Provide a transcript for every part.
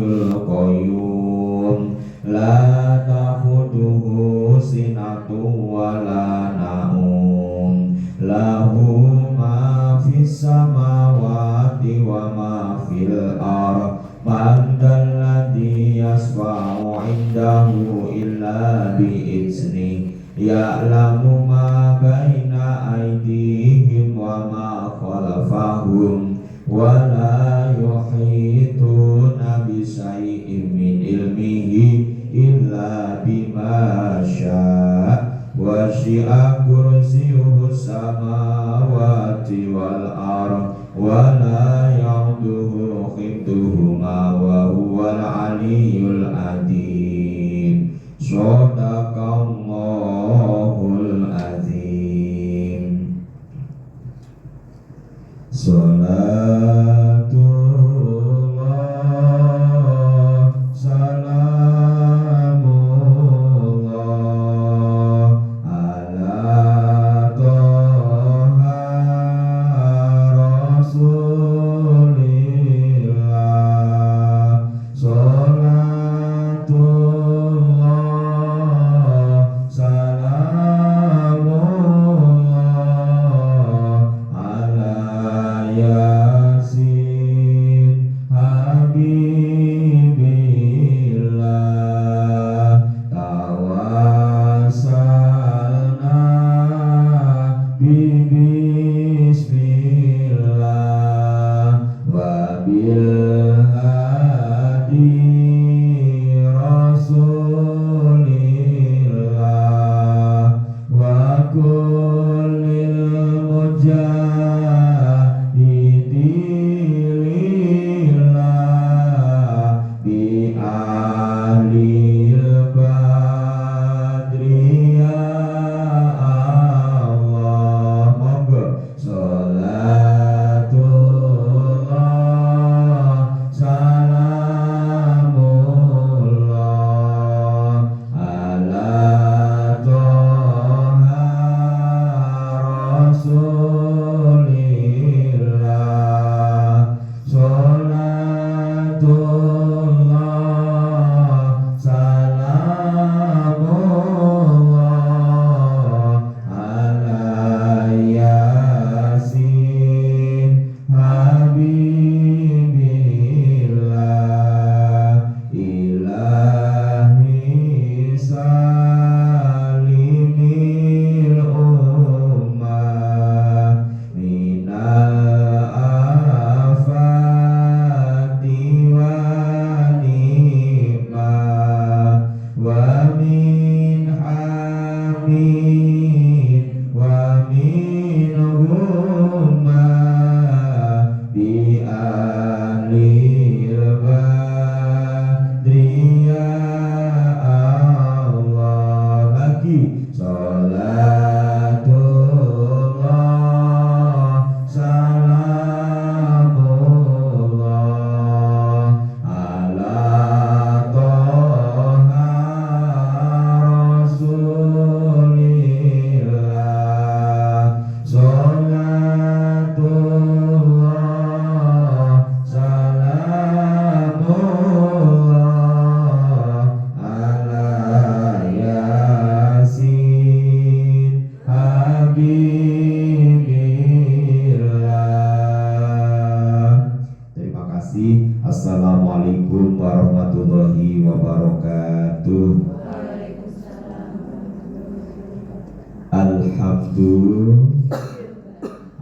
hayyul qayyum la ta'khudhuhu sinatun wa la naum lahu ma fis samawati wa ma fil ardh man dzalladzi yashfa'u 'indahu illa bi'idznihi ya'lamu ma baina aydihim wa ma khalfahum wa la yuhituna bi syai'in min ilmihi illa bima syaa wasi'a kursiyyuhu samawati wal ardh wa la ya'uduhu hifdhuhuma wa huwal aliyyul azim. Shadaqallahul azim. Salatullah salamullah ala toha rasulillah. Salatullah salamullah ala yasin habibillah. Tawassalna bismillah wa bil hadi rasulillah wa kullil mujahidillah bi ahlil badri ya Allah. Monggo. Salatullah salamullah ala toha rasulillah. Salatullah salamullah ala yasin habibillah. Ilahi salimil ummah minal afati wa nikmah wa min hamid wa min humma bi ahlil badri ya Allah. Lagi. Salatullah salamullah ala toha rasulillah. Salatullah salamullah ala yasin habibillah. Terima kasih. Assalamualaikum warahmatullahi wabarakatuh.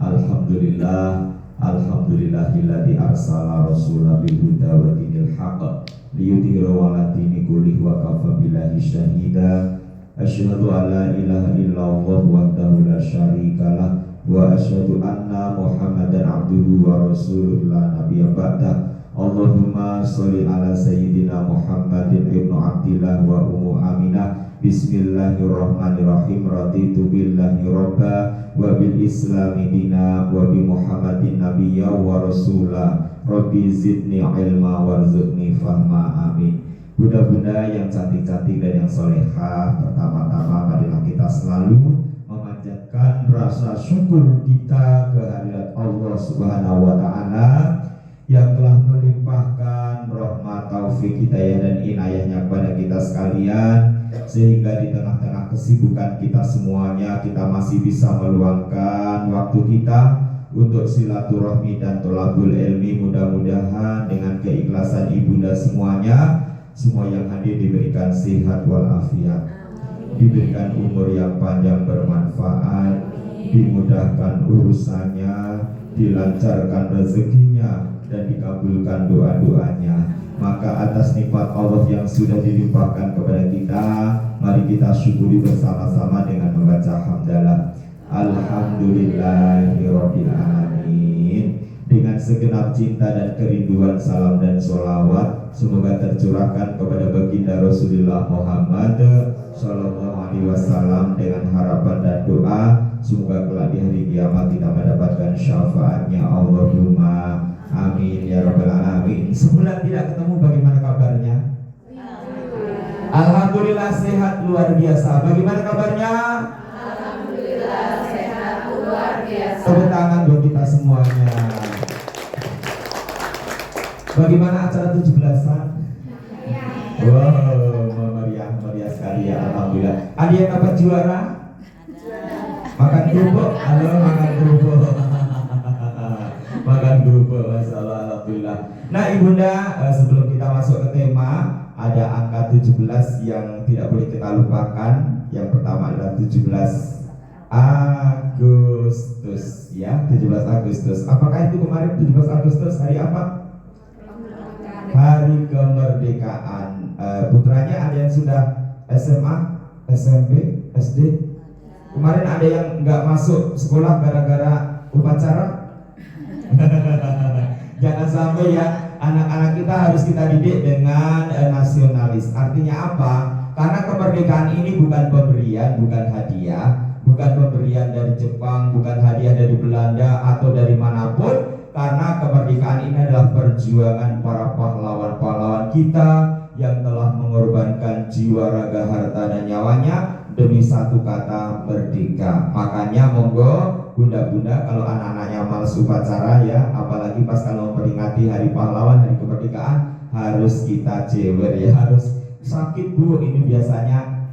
Alhamdulillah alhamdulillahilladzi arsala rasulahu bil huda wa dinil haqq liyudhhirahu 'ala dini kullih wa kafa billahi syahida. Asyhadu an la ilaha illallah wahdahu la syarikalah wa asyhadu anna Muhammadan abduhu wa rasuluhu la nabiyya ba'dah. Allahumma sholli ala sayyidina Muhammadin ibnu Abdillah wa ummu Aminah. Bismillahirrahmanirrahim. Raditu billahi robba wa bil islami dina wa bi Muhammadin nabiyya wa rasulah. Rabbi zidni ilma warzuqni fahma. Amin. Bunda-bunda yang cantik-cantik dan yang solehah, pertama-tama marilah kita selalu memanjatkan rasa syukur kita kehadirat Allah Subhanahu wa Ta'ala yang telah melimpahkan rahmat taufik taufik hidayah dan inayahnya kepada kita sekalian, sehingga di tengah-tengah kesibukan kita semuanya kita masih bisa meluangkan waktu kita untuk silaturahmi dan tholabul ilmi. Mudah-mudahan dengan keikhlasan ibunda semuanya, semua yang hadir diberikan sehat walafiat, diberikan umur yang panjang bermanfaat, dimudahkan urusannya, dilancarkan rezekinya, dan dikabulkan doa-doanya. Maka atas nikmat Allah yang sudah dilimpahkan kepada kita, mari kita syukuri bersama-sama dengan membaca hamdalah. Alhamdulillahirabbil alamin. Dengan segenap cinta dan kerinduan, salam dan sholawat semoga tercurahkan kepada baginda Rasulullah Muhammad Sallallahu Alaihi Wasallam, dengan harapan dan doa semoga kelak di hari kiamat kita mendapatkan syafaatnya. Allahumma amin ya rabbal alamin. Sebulan tidak ketemu, bagaimana kabarnya? Alhamdulillah sehat luar biasa. Bagaimana kabarnya? Alhamdulillah sehat luar biasa. Tepuk tangan buat kita semuanya. Bagaimana acara 17-an? Wow, meriah sekali ya, alhamdulillah. Ada yang dapat juara? Makan kerupuk? Halo, makan kerupuk. Makan kerupuk, masalah, alhamdulillah. Nah ibunda, sebelum kita masuk ke tema, ada angka 17 yang tidak boleh kita lupakan. Yang pertama adalah 17 Agustus, ya, 17 Agustus. Apakah itu kemarin 17 Agustus hari apa? Hari kemerdekaan. Putranya ada yang sudah SMA, SMP, SD. Kemarin ada yang nggak masuk sekolah gara-gara upacara. Jangan sampai ya, anak-anak kita harus kita didik dengan nasionalis. Artinya apa? Karena kemerdekaan ini bukan pemberian, bukan hadiah, bukan pemberian dari Jepang, bukan hadiah dari Belanda atau dari manapun. Karena kemerdekaan ini adalah perjuangan para pahlawan-pahlawan kita yang telah mengorbankan jiwa, raga, harta, dan nyawanya demi satu kata merdeka. Makanya monggo bunda-bunda, kalau anak-anaknya malas upacara ya, apalagi pas kalau memperingati hari pahlawan, hari kemerdekaan, harus kita jewer ya, harus sakit bu. Ini biasanya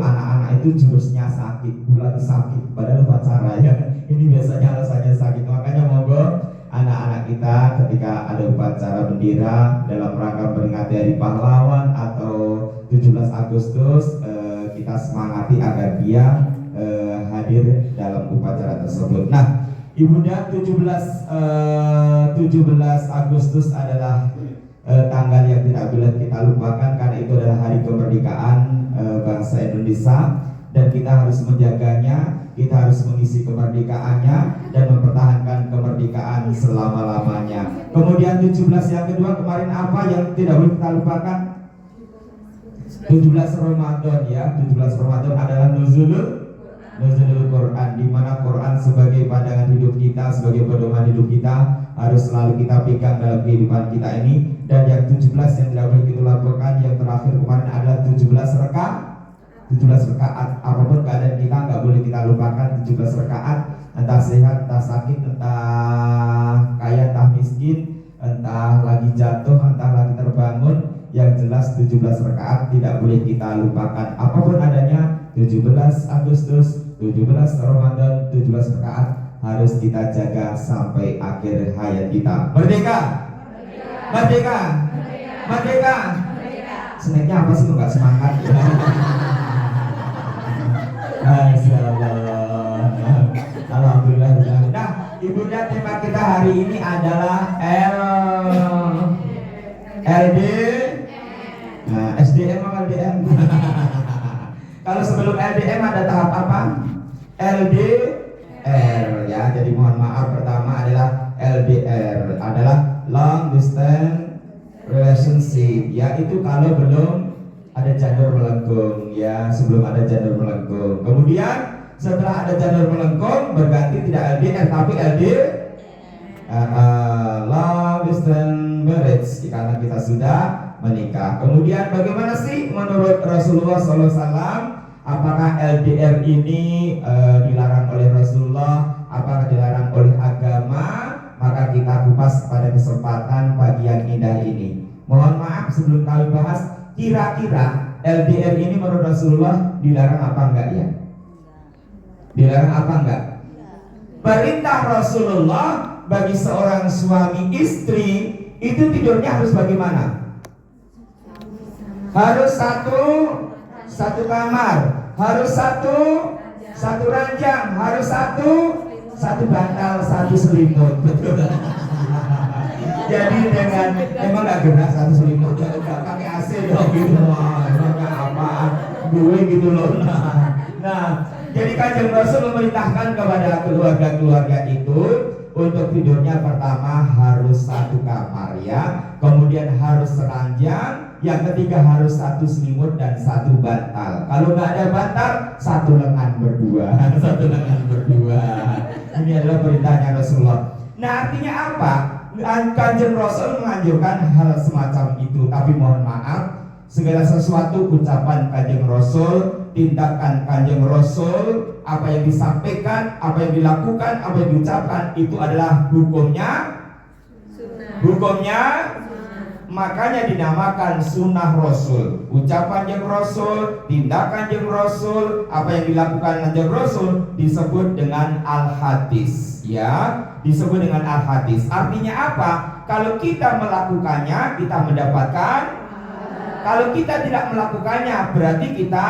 anak-anak itu jurusnya sakit, bulan sakit padahal upacara ya. Ini biasanya alasannya sakit. Makanya monggo anak-anak kita ketika ada upacara bendera dalam rangka memperingati hari pahlawan atau 17 Agustus, kita semangati agar dia hadir dalam upacara tersebut. Nah, ibunda, 17 Agustus adalah tanggal yang tidak boleh kita lupakan, karena itu adalah hari kemerdekaan bangsa Indonesia, dan kita harus menjaganya. Kita harus mengisi kemerdekaannya dan mempertahankan kemerdekaan selama-lamanya. Kemudian 17 yang kedua kemarin apa yang tidak boleh kita lupakan? 17 Ramadan ya. 17 Ramadan adalah nuzulul Quran, di mana Quran sebagai pandangan hidup kita, sebagai pedoman hidup kita, harus selalu kita pegang dalam kehidupan kita ini. Dan yang 17 yang tidak boleh kita lakukan, yang terakhir kemarin adalah 17 rakaat. Apapun keadaan kita nggak boleh kita lupakan 17 rakaat. Entah sehat, entah sakit, entah kaya, entah miskin, entah lagi jatuh, entah lagi terbangun, yang jelas 17 rakaat tidak boleh kita lupakan. Apapun adanya, 17 Agustus, 17 Ramadan, 17 rakaat harus kita jaga sampai akhir hayat kita. Merdeka! Merdeka! Merdeka! Seneknya apa sih, nggak semangat? Alhamdulillah. Nah, ibunda, tema kita hari ini adalah LD. Nah, SDM atau LDM? Kalau sebelum LDM ada tahap apa? LDR ya. Jadi mohon maaf, pertama adalah LDR, adalah long distance relationship, yaitu kalau belum ada janur melengkung ya, sebelum ada janur melengkung. Kemudian setelah ada janur melengkung berganti tidak LDR tapi long distance marriage, karena kita sudah menikah. Kemudian bagaimana sih menurut Rasulullah SAW? Apakah LDR ini dilarang oleh Rasulullah? Apakah dilarang oleh agama? Maka kita kupas pada kesempatan pagi yang indah ini. Mohon maaf sebelum kami bahas, kira-kira LDR ini menurut Rasulullah dilarang apa enggak ya? Dilarang apa enggak? Perintah Rasulullah bagi seorang suami istri itu tidurnya harus bagaimana? Harus satu kamar, harus satu ranjang, harus satu bantal, satu selimut. Betul. Jadi dengan emang nggak gerak satu selimut, nggak pakai AC dong gitu, emang nggak apaan, gue gitu loh. Nah, jadi Kanjeng Rasul memerintahkan kepada keluarga-keluarga itu untuk tidurnya pertama harus satu kamar ya, kemudian harus seranjang, yang ketiga harus satu selimut dan satu bantal. Kalau nggak ada bantal, satu lengan berdua, satu lengan berdua. Ini adalah perintahnya Rasulullah. Nah, artinya apa? Kanjeng Rasul menganjurkan hal semacam itu, tapi mohon maaf, segala sesuatu ucapan Kanjeng Rasul, tindakan Kanjeng Rasul, apa yang disampaikan, apa yang dilakukan, apa yang diucapkan itu adalah hukumnya sunnah. Hukumnya makanya dinamakan sunnah Rasul. Ucapan Kanjeng Rasul, tindakan Kanjeng Rasul, apa yang dilakukan Kanjeng Rasul disebut dengan al-hadis ya, disebut dengan al-hadis. Artinya apa? Kalau kita melakukannya kita mendapatkan, kalau kita tidak melakukannya berarti kita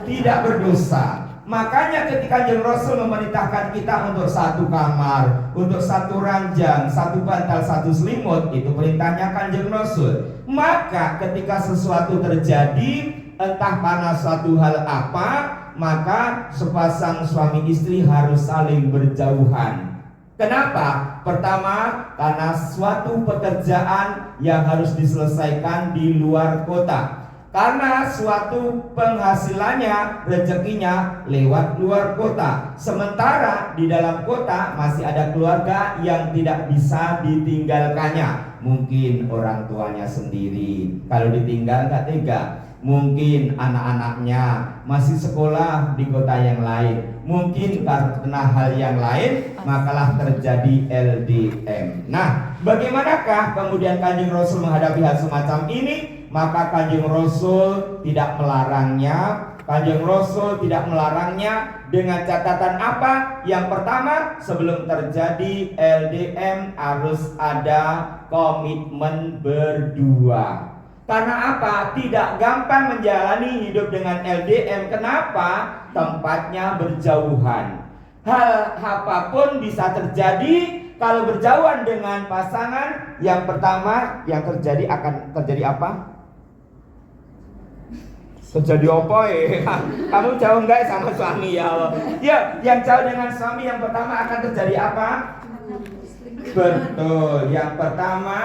tidak berdosa. Makanya ketika Kanjeng Rasul memerintahkan kita untuk satu kamar, untuk satu ranjang, satu bantal, satu selimut, itu perintahnya Kanjeng Rasul. Maka ketika sesuatu terjadi, entah karena suatu hal apa, maka sepasang suami istri harus saling berjauhan. Kenapa? Pertama, karena suatu pekerjaan yang harus diselesaikan di luar kota. Karena suatu penghasilannya, rezekinya lewat luar kota. Sementara di dalam kota masih ada keluarga yang tidak bisa ditinggalkannya. Mungkin orang tuanya sendiri, kalau ditinggal gak tega. Mungkin anak-anaknya masih sekolah di kota yang lain. Mungkin karena hal yang lain, makalah terjadi LDM. Nah, bagaimanakah kemudian Kanjeng Rasul menghadapi hal semacam ini? Maka Kanjeng Rasul tidak melarangnya. Kanjeng Rasul tidak melarangnya dengan catatan apa? Yang pertama, sebelum terjadi LDM harus ada komitmen berdua. Karena apa? Tidak gampang menjalani hidup dengan LDM. Kenapa? Tempatnya berjauhan. Hal apapun bisa terjadi kalau berjauhan dengan pasangan. Yang pertama yang terjadi akan terjadi apa? Terjadi apa ya? Kamu jauh enggak sama suami ya? Ya, yang jauh dengan suami yang pertama akan terjadi apa? Betul. Yang pertama,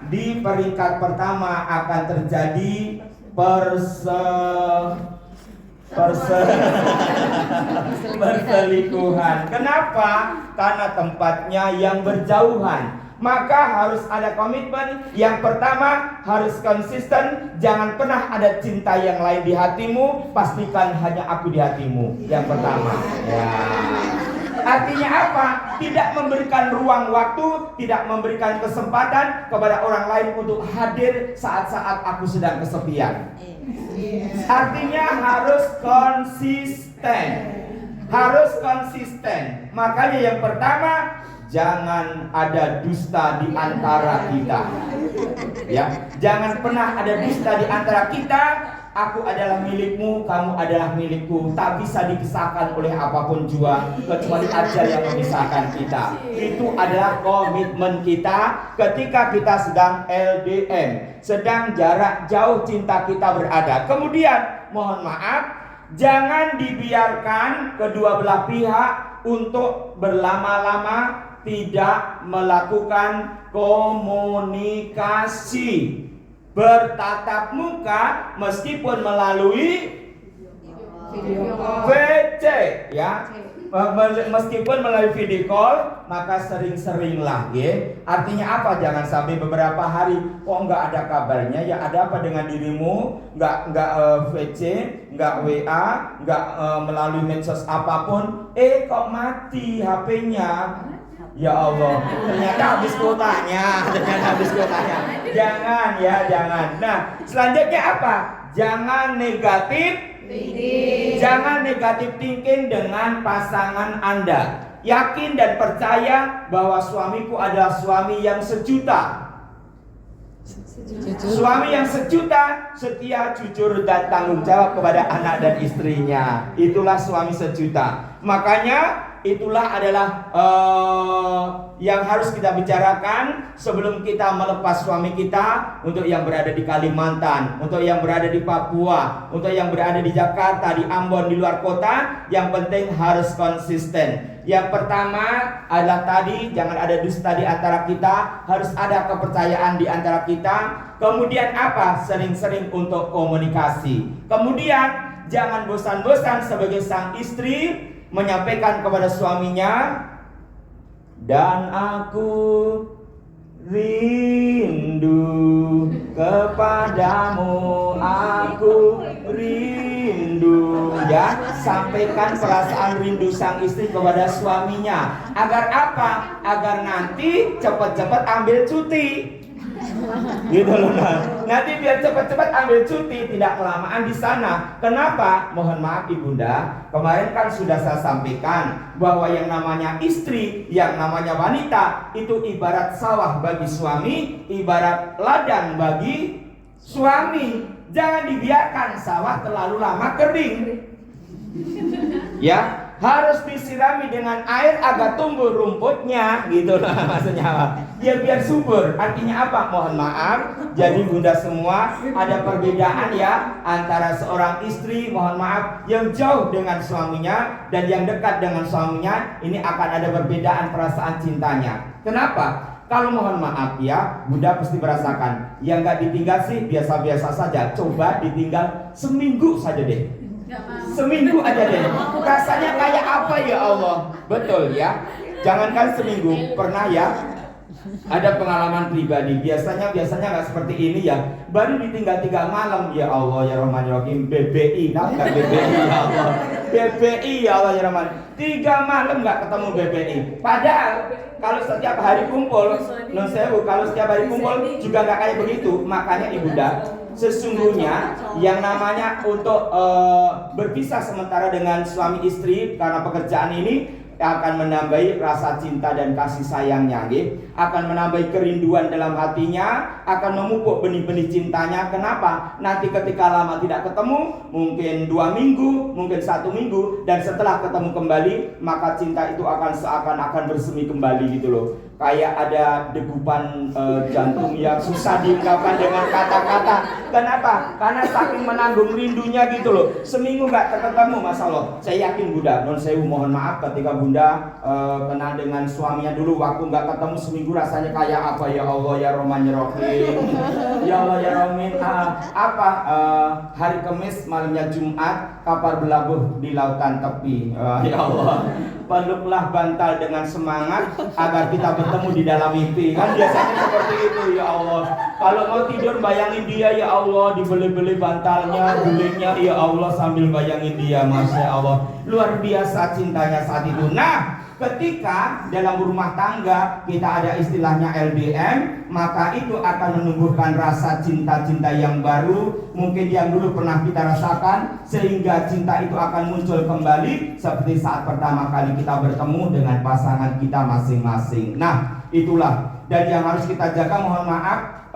di peringkat pertama akan terjadi perselingkuhan. Kenapa? Karena tempatnya yang berjauhan. Maka harus ada komitmen. Yang pertama harus konsisten. Jangan pernah ada cinta yang lain di hatimu. Pastikan hanya aku di hatimu. Yang pertama ya. Artinya apa? Tidak memberikan ruang waktu, tidak memberikan kesempatan kepada orang lain untuk hadir saat-saat aku sedang kesepian. Artinya harus konsisten. Harus konsisten. Makanya yang pertama, jangan ada dusta di antara kita. Ya, jangan pernah ada dusta di antara kita. Aku adalah milikmu, kamu adalah milikku. Tak bisa dipisahkan oleh apapun jua, kecuali ajal yang memisahkan kita. Itu adalah komitmen kita ketika kita sedang LDM, sedang jarak jauh cinta kita berada. Kemudian, mohon maaf, jangan dibiarkan kedua belah pihak untuk berlama-lama tidak melakukan komunikasi, bertatap muka meskipun melalui VC ya, meskipun melalui video call, maka sering-seringlah ya. Artinya apa? Jangan sampai beberapa hari kok nggak ada kabarnya, ya ada apa dengan dirimu? Nggak VC, nggak WA, nggak melalui medsos apapun. Kok mati HP-nya? Ya Allah, ternyata habis kuotanya. Jangan ya, jangan. Nah, selanjutnya apa? Jangan negatif thinking dengan pasangan Anda. Yakin dan percaya bahwa suamiku adalah suami yang sejuta. Suami yang sejuta, setia, jujur, dan tanggung jawab kepada anak dan istrinya. Itulah suami sejuta. Makanya itulah adalah yang harus kita bicarakan sebelum kita melepas suami kita. Untuk yang berada di Kalimantan, untuk yang berada di Papua, untuk yang berada di Jakarta, di Ambon, di luar kota, yang penting harus konsisten. Yang pertama adalah tadi, jangan ada dusta di antara kita, harus ada kepercayaan di antara kita. Kemudian apa? Sering-sering untuk komunikasi. Kemudian jangan bosan-bosan sebagai sang istri menyampaikan kepada suaminya, dan aku rindu kepadamu, aku rindu. Ya, sampaikan perasaan rindu sang istri kepada suaminya. Agar apa? Agar nanti cepat-cepat ambil cuti. Gitu loh, nanti biar cepat-cepat ambil cuti, tidak kelamaan di sana. Kenapa? Mohon maaf ibunda, kemarin kan sudah saya sampaikan bahwa yang namanya istri, yang namanya wanita itu ibarat sawah bagi suami, ibarat ladang bagi suami. Jangan dibiarkan sawah terlalu lama kering. Ya, harus disirami dengan air agar tumbuh rumputnya, gitu lah maksudnya apa? Ya biar subur. Artinya apa? Mohon maaf, jadi bunda semua ada perbedaan ya antara seorang istri, mohon maaf, yang jauh dengan suaminya dan yang dekat dengan suaminya. Ini akan ada perbedaan perasaan cintanya. Kenapa? Kalau mohon maaf ya, bunda pasti merasakan yang gak ditinggal sih biasa-biasa saja. Coba ditinggal seminggu saja deh. Seminggu aja deh. Rasanya kayak apa ya Allah? Betul ya. Jangankan seminggu, pernah ya ada pengalaman pribadi. Biasanya nggak seperti ini ya. Baru ditinggal 3 malam, ya Allah ya Rahman ya Rahim. BBI, nah nggak BBI ya Allah. BBI ya Allah ya Rahman. 3 malam nggak ketemu BBI. Padahal kalau setiap hari kumpul, non sewu, kalau setiap hari kumpul juga nggak kayak begitu. Makanya ibunda, sesungguhnya yang namanya untuk berpisah sementara dengan suami istri karena pekerjaan ini akan menambahi rasa cinta dan kasih sayangnya, akan menambahi kerinduan dalam hatinya, akan memupuk benih-benih cintanya. Kenapa? Nanti ketika lama tidak ketemu, mungkin 2 minggu, mungkin 1 minggu, dan setelah ketemu kembali, maka cinta itu akan seakan-akan bersemi kembali gitu loh. Kayak ada degupan jantung yang susah diungkapkan dengan kata-kata. Kenapa? Karena saking menanggung rindunya gitu loh. Seminggu nggak ketemu, Masya Allah. Saya yakin bunda, non sewu mohon maaf ketika bunda kenal dengan suaminya dulu, waktu nggak ketemu seminggu rasanya kayak apa ya Allah ya Rahman ya Rahim. Ya Allah ya Rahmin. Hari Kamis malamnya Jumat, kapal berlabuh di lautan tepi. Ya Allah, peluklah bantal dengan semangat agar kita bertemu di dalam mimpi. Kan biasanya seperti itu ya Allah. Kalau mau tidur bayangin dia ya Allah, dibeli-beli bantalnya, gulingnya ya Allah sambil bayangin dia. Masya Allah, luar biasa cintanya saat itu. Nah, ketika dalam rumah tangga kita ada istilahnya LDM, maka itu akan menumbuhkan rasa cinta-cinta yang baru, mungkin yang dulu pernah kita rasakan, sehingga cinta itu akan muncul kembali seperti saat pertama kali kita bertemu dengan pasangan kita masing-masing. Nah, itulah. Dan yang harus kita jaga, mohon maaf,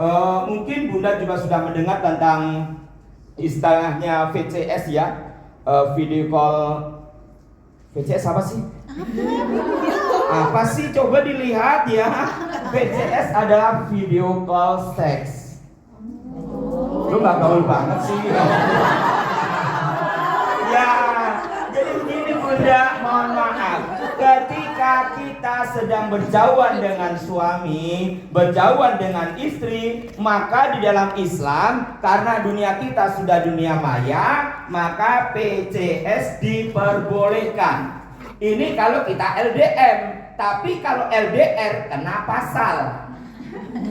mungkin bunda juga sudah mendengar tentang istilahnya VCS ya, video call. VCS apa sih? Apa sih? Coba dilihat ya. VCS adalah video call seks. Lu gak gaul banget sih. Ya, jadi begini bunda, mohon maaf. Ketika kita sedang berjauhan dengan suami, berjauhan dengan istri, maka di dalam Islam, karena dunia kita sudah dunia maya, maka PCS diperbolehkan. Ini kalau kita LDM, tapi kalau LDR kena pasal.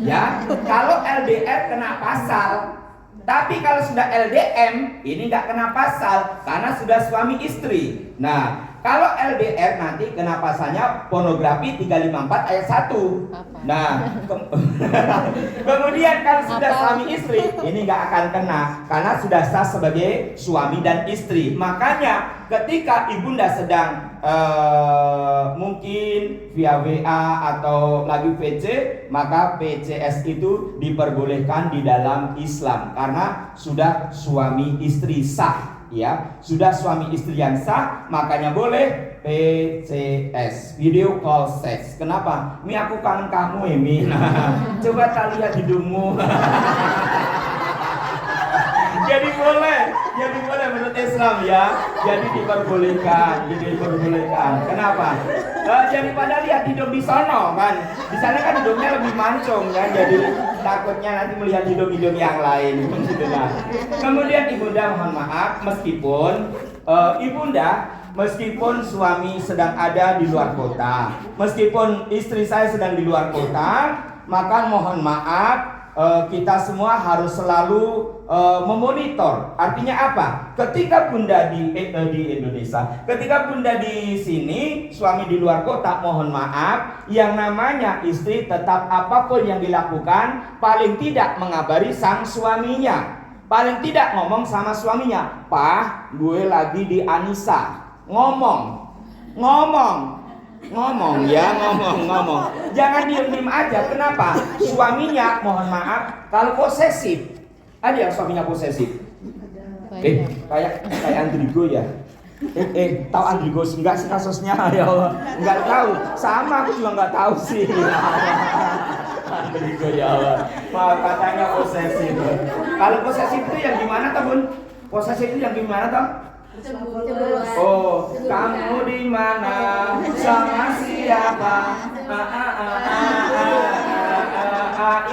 Ya, kalau LDR kena pasal. Tapi kalau sudah LDM, ini nggak kena pasal karena sudah suami istri. Nah, Kalau LDR nanti kena pasalnya pornografi 354 ayat 1. Nah, kemudian kalau sudah suami istri, ini nggak akan kena karena sudah sah sebagai suami dan istri. Makanya ketika ibunda sedang mungkin via WA atau lagi VC, maka PCS itu diperbolehkan di dalam Islam karena sudah suami istri sah. Ya, sudah suami istri yang sah, makanya boleh PCS, video call sex. Kenapa? Mi, aku kangen kamu ya Mi. Coba tak lihat hidungmu. Jadi boleh menurut Islam ya. Jadi diperbolehkan. Kenapa? Daripada lihat hidung di sono kan. Di sana kan hidungnya lebih mancung kan. Jadi takutnya nanti melihat hidung-hidung yang lain. Gitu nah. Kemudian ibunda mohon maaf meskipun suami sedang ada di luar kota, meskipun istri saya sedang di luar kota, maka mohon maaf kita semua harus selalu memonitor. Artinya apa? Ketika bunda di Indonesia, ketika bunda di sini, suami di luar kota, mohon maaf, yang namanya istri tetap apapun yang dilakukan, paling tidak mengabari sang suaminya. Paling tidak ngomong sama suaminya, "Pak, gue lagi di Anissa." Ngomong. Jangan diem aja. Kenapa? Suaminya mohon maaf kalau posesif. Ada yang suaminya posesif? Kayak Andrigo ya. Tahu Andrigo enggak sih kasusnya? Ya Allah, enggak tahu. Sama aku juga enggak tahu sih. Andrigo ya Allah. Maaf, katanya posesif. Kalau posesif itu yang gimana, Bun? Posesif itu yang gimana, toh? Oh, kamu di mana? Sama siapa?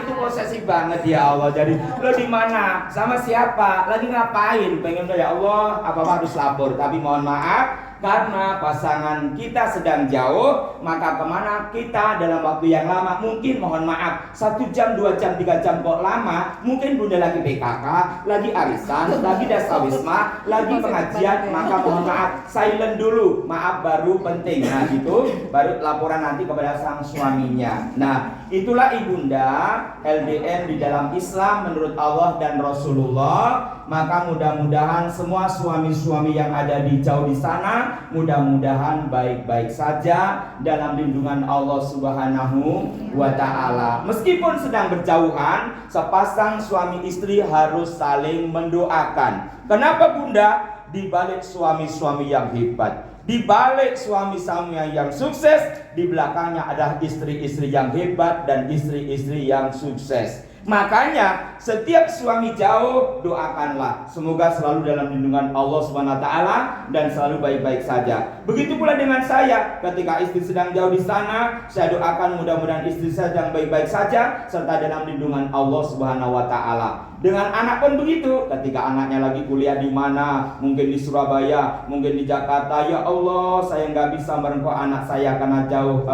Itu posesif banget ya Allah. Jadi lo di mana? Sama siapa? Lagi ngapain? Pengen ya Allah, apa harus lapor? Tapi mohon maaf, karena pasangan kita sedang jauh, maka kemana kita dalam waktu yang lama? Mungkin mohon maaf 1 jam, 2 jam, 3 jam kok lama. Mungkin bunda lagi PKK, lagi arisan, lagi dasawisma, lagi pengajian. Maka mohon maaf, silent dulu. Maaf baru penting. Nah gitu, baru laporan nanti kepada sang suaminya. Nah itulah ibunda LDN di dalam Islam menurut Allah dan Rasulullah. Maka mudah-mudahan semua suami-suami yang ada di jauh di sana, mudah-mudahan baik-baik saja dalam lindungan Allah Subhanahu wa Ta'ala. Meskipun sedang berjauhan, sepasang suami istri harus saling mendoakan. Kenapa bunda? Di balik suami-suami yang hebat, di balik suami-suami yang sukses, di belakangnya ada istri-istri yang hebat dan istri-istri yang sukses. Makanya setiap suami jauh, doakanlah semoga selalu dalam lindungan Allah Subhanahu wa Ta'ala dan selalu baik-baik saja. Begitu pula dengan saya, ketika istri sedang jauh di sana, saya doakan mudah-mudahan istri saya sedang baik-baik saja serta dalam lindungan Allah Subhanahu wa Ta'ala. Dengan anak pun begitu, ketika anaknya lagi kuliah di mana, mungkin di Surabaya, mungkin di Jakarta, ya Allah, saya nggak bisa merengkuh anak saya karena jauh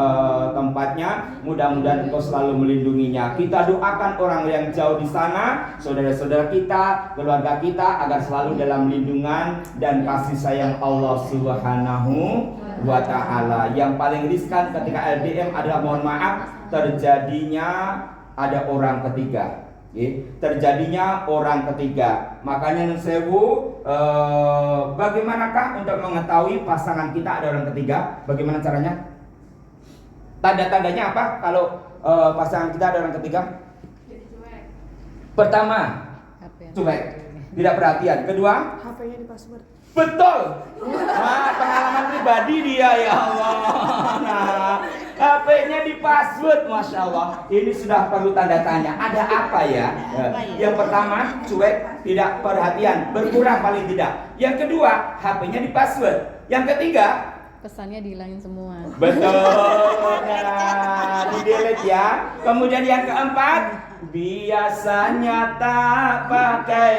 tempatnya. Mudah-mudahan Engkau selalu melindunginya. Kita doakan orang yang jauh di sana, saudara-saudara kita, keluarga kita, agar selalu dalam lindungan dan kasih sayang Allah Subhanahu wa Ta'ala. Yang paling riskan ketika LDM adalah mohon maaf terjadinya ada orang ketiga. Terjadinya orang ketiga. Makanya nun sewu, bagaimanakah untuk mengetahui pasangan kita ada orang ketiga? Bagaimana caranya? Tanda-tandanya apa kalau pasangan kita ada orang ketiga? Pertama, cuek, tidak perhatian. Kedua, HP-nya di password. betul. Nah, pengalaman pribadi dia ya Allah. Nah, HP-nya di password, masya Allah. Ini sudah perlu tanda tanya. Ada apa ya? Yang pertama, cuek, tidak perhatian, berkurang paling tidak. Yang kedua, HP-nya di password. Yang ketiga, pesannya dihilangin semua. betul. Nah, di delete ya. Kemudian yang keempat, biasanya tak pakai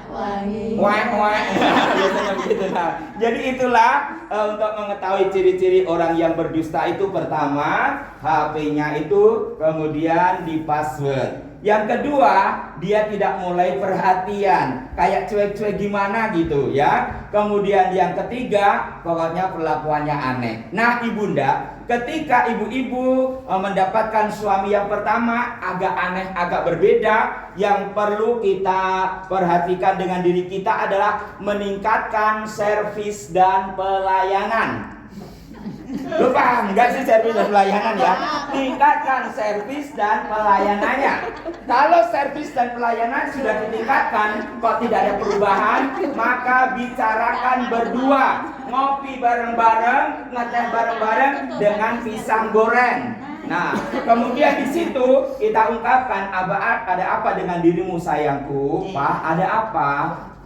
biasanya begitu. Nah, jadi itulah untuk mengetahui ciri-ciri orang yang berdusta itu pertama HP-nya itu kemudian di password. Yang kedua, dia tidak mulai perhatian, kayak cuek-cuek gimana gitu ya. Kemudian yang ketiga, pokoknya perlakuannya aneh. Nah, ibunda, ketika ibu-ibu mendapatkan suami yang pertama agak aneh, agak berbeda, yang perlu kita perhatikan dengan diri kita adalah meningkatkan servis dan pelayanan. Lu paham nggak sih servis dan pelayanan ya? Tingkatkan servis dan pelayanannya. Kalau servis dan pelayanan sudah ditingkatkan, kok tidak ada perubahan, maka bicarakan berdua, ngopi bareng-bareng, ngeteh bareng-bareng dengan pisang goreng. Nah, kemudian di situ kita ungkapkan, ada apa dengan dirimu sayangku? Pak, ada apa?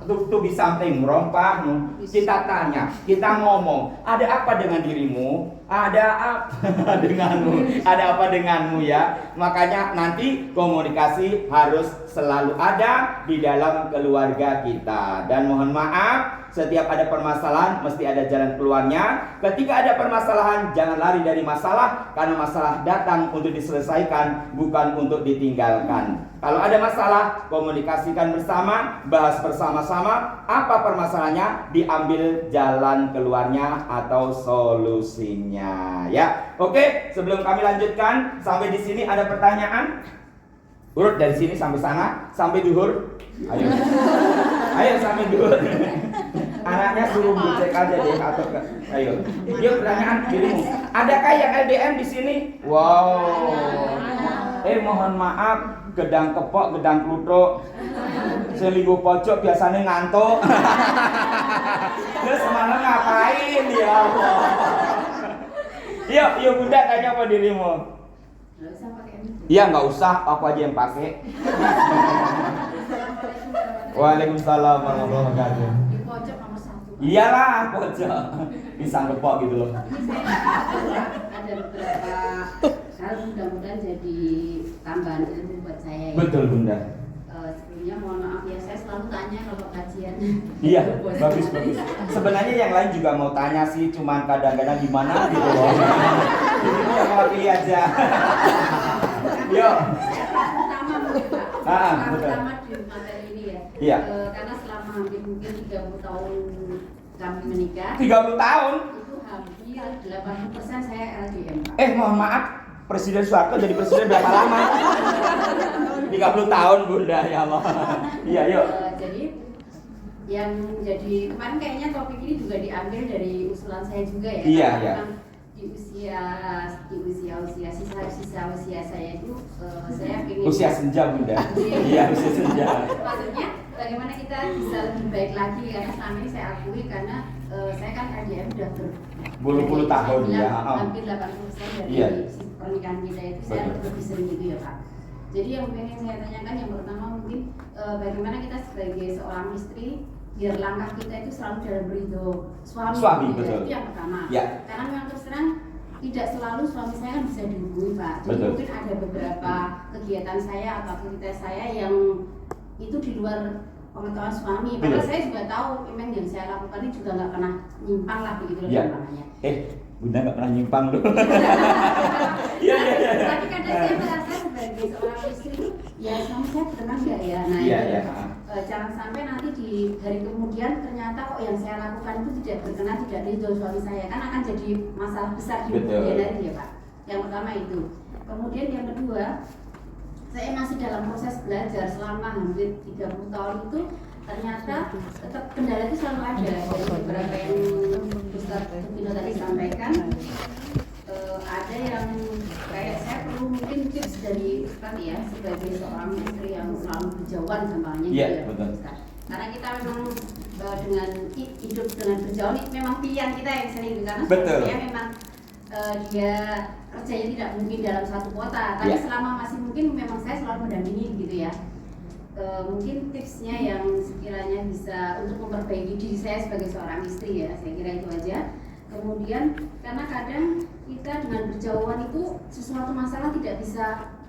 Tuh di samping rompahmu, kita tanya, kita ngomong, ada apa dengan dirimu? Ada apa denganmu? Ada apa denganmu ya? Makanya nanti komunikasi harus selalu ada di dalam keluarga kita. Dan mohon maaf, setiap ada permasalahan mesti ada jalan keluarnya. Ketika ada permasalahan, jangan lari dari masalah, karena masalah datang untuk diselesaikan, bukan untuk ditinggalkan. Kalau ada masalah, komunikasikan bersama, bahas bersama-sama, apa permasalahannya, diambil jalan keluarnya atau solusinya. Ya, oke. Sebelum kami lanjutkan, sampai di sini ada pertanyaan? Urut dari sini sampai sana, sampai duhur. Ayo, ayo sampai duhur. Anaknya suruh cek aja deh atau ke. Ayo, yuk pertanyaan dirimu. Adakah yang LDM di sini? Wow. Mohon maaf, gedang kepok, gedang kluthuk, selingkuh pojok biasanya ngantuk. Terus semalam ngapain ya Allah? Yuk bunda, tanya apa dirimu? Iya, nggak usah, aku aja yang pakai. Waalaikumsalam warahmatullahi wabarakatuh. Di pojok nomor 1. Iyalah, pojok. Pisang kepok gitu loh. Ada beberapa hal mudah-mudahan jadi tambahan ilmu buat saya. Ya. Betul bunda. Sebelumnya mohon maaf ya, saya selalu tanya kalau kajian. Iya, bagus. Sebenarnya yang lain juga mau tanya sih, cuman kadang-kadang gimana gitu loh. Jadi ya mewakili aja. Yuk. Pertama mungkin Pak. Pertama di materi ini ya. Iya. Karena selama hampir mungkin 30 tahun kami menikah. 30 tahun? Itu hampir 80% saya LDM Pak. Mohon maaf, Presiden Soeharto jadi presiden berapa lama? 30 tahun bunda, ya Allah. Iya, yuk. Jadi yang jadi kemarin kayaknya topik ini juga diambil dari usulan saya juga ya. Iya. Di usia usia saya itu saya ingin Usia senja bunda. Iya, usia senja. Maksudnya bagaimana kita bisa lebih baik lagi, karena selama ini saya akui karena saya kan LDM udah berpuluh tahun ya. Hampir 80% dari pernikahan kita itu saya lebih sering gitu ya Pak. Jadi yang pengen saya tanyakan yang pertama mungkin bagaimana kita sebagai seorang istri biar langkah kita itu selalu dalam ridho suami gitu, betul. Itu yang pertama. Ya. Karena memang terus terang tidak selalu suami saya kan bisa dihubungi Pak. Jadi betul. mungkin ada beberapa kegiatan saya atau aktivitas saya yang itu di luar pengetahuan suami. Padahal saya juga tahu memang yang saya lakukan ini juga nggak pernah nyimpang lah begitu ya. namanya. Bunda nggak pernah nyimpang loh. Iya. Tapi kadang saya merasa sebagai seorang istri, ya suami saya benar nggak ya? Nah jangan sampai nanti di hari kemudian ternyata kok yang saya lakukan itu tidak berkenan, tidak ridho suami saya, kan akan jadi masalah besar di kemudian hari ya Pak. Yang pertama itu. Kemudian yang kedua, saya masih dalam proses belajar selama hampir 30 tahun itu. Ternyata tetap kendala itu selalu ada. Dari beberapa yang Ustaz Tupino tadi sampaikan, ada yang kayak saya perlu mungkin tips dari Ustaz ya, sebagai seorang istri yang selalu berjauhan samanya betul. Karena kita memang dengan hidup dengan berjauhan itu memang pilihan kita yang sering, karena saya memang dia kerjanya tidak mungkin dalam satu kota, tapi selama masih mungkin memang saya selalu mendampingi gitu ya. Mungkin tipsnya yang sekiranya bisa untuk memperbaiki diri saya sebagai seorang istri ya, saya kira itu aja. Kemudian karena kadang kita dengan berjauhan itu sesuatu masalah tidak bisa